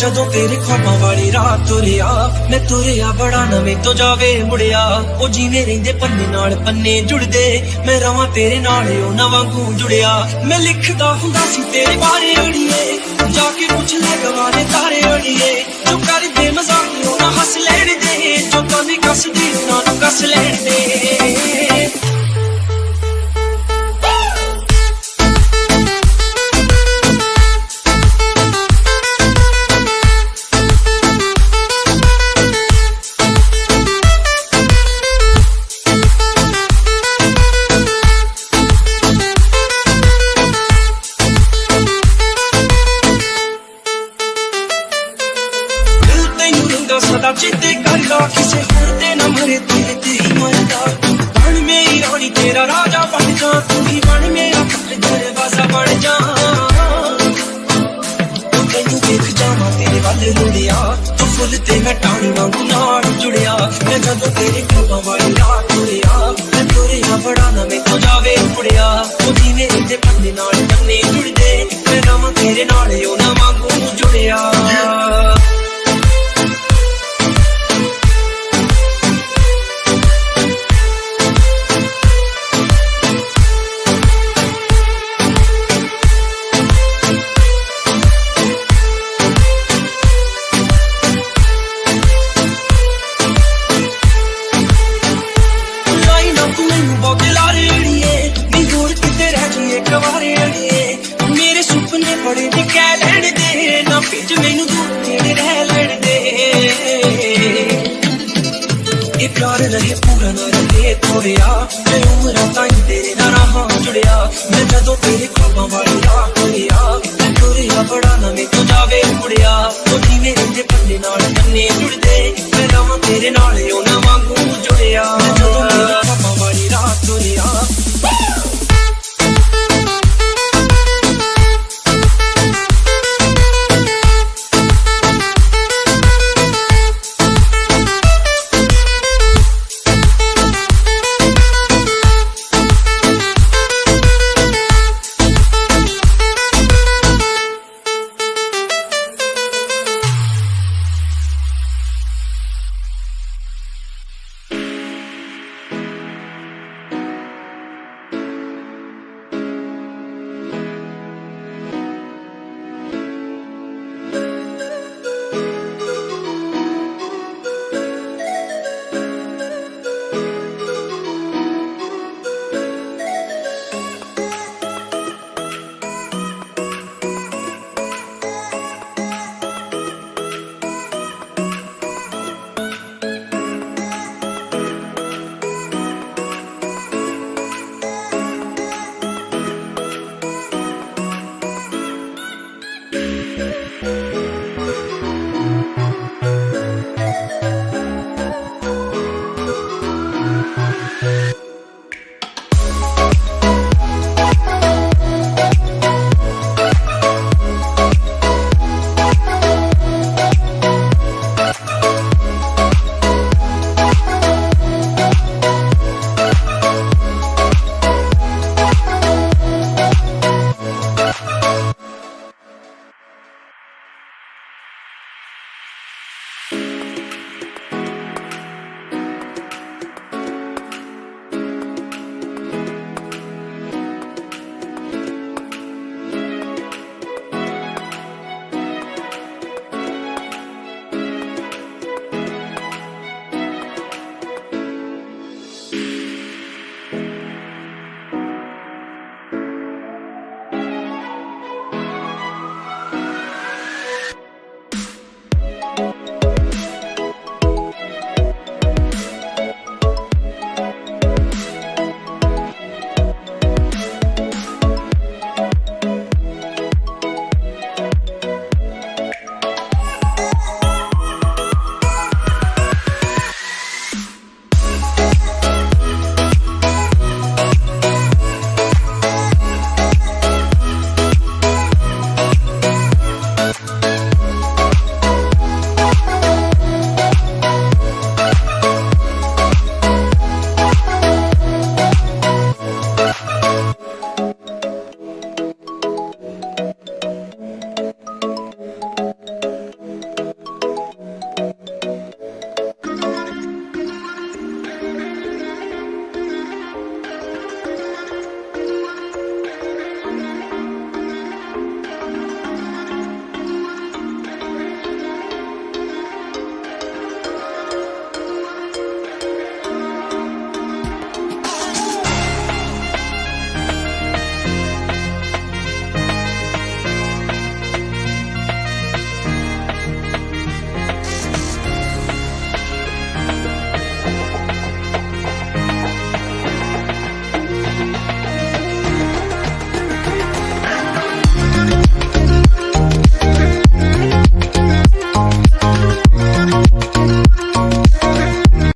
ਜਦੋਂ ਤੇਰੇ ख्वाबां वाली रात तुरिया मैं तुरिया बड़ा नवें तो जावे मुड़िया ओ जीवे रहिंदे पन्ने नाल पन्ने जुड़दे मैं रवां तेरे नाल ओ ना वांगू जुड़िया मैं लिखदा हुंदा सी तेरे बारे अड़िए जाके पुछ ले गवारे तारे अड़िए जो कर दे मजाक ओ ना हस लैण दे जो कभी कस दी ना कस लैण दे सदा चेते करदा किसे होर ते न मरे तेरे ते ही मरदा बन मेरी रानी तेरा राजा बन जा तू ही बन मेरा दरवाजा बन जा तैनू देख जावां तेरे वाले लुड़िया तू फुल ते मैं टाणी वांगू नाल जुड़िया मैं जदों तेरे ख्वाबां वाली रात तुरिया मैं तुरिया बड़ा नवें तो जावे मुड़िया ओ जीवे रहिंदे पन्ने नाल पन्ने जुड़दे मैं रवां तेरे नाल ओ ना वांगू जुड़िया मेरे सुपने बड़े ने कह लैण दे ना फिज मैनू दूर नेड़े रह लैण दे ये प्यार रहे पूरा ना रहे थोड़िया मैं उम्र ताईं तेरे नाल रहां जुड़िया मैं जदों तेरे ख्वाबां वाली रात तुरिया मैं तुरिया बड़ा नवें तो जावे मुड़िया ओ जीवे रहिंदे पन्ने नाल पन्ने जुड़दे मैं रवां तेरे नाल ओ ना वांगू जुड़िया मैं जदों तेरे ख्वाबां वाली रात तुरिया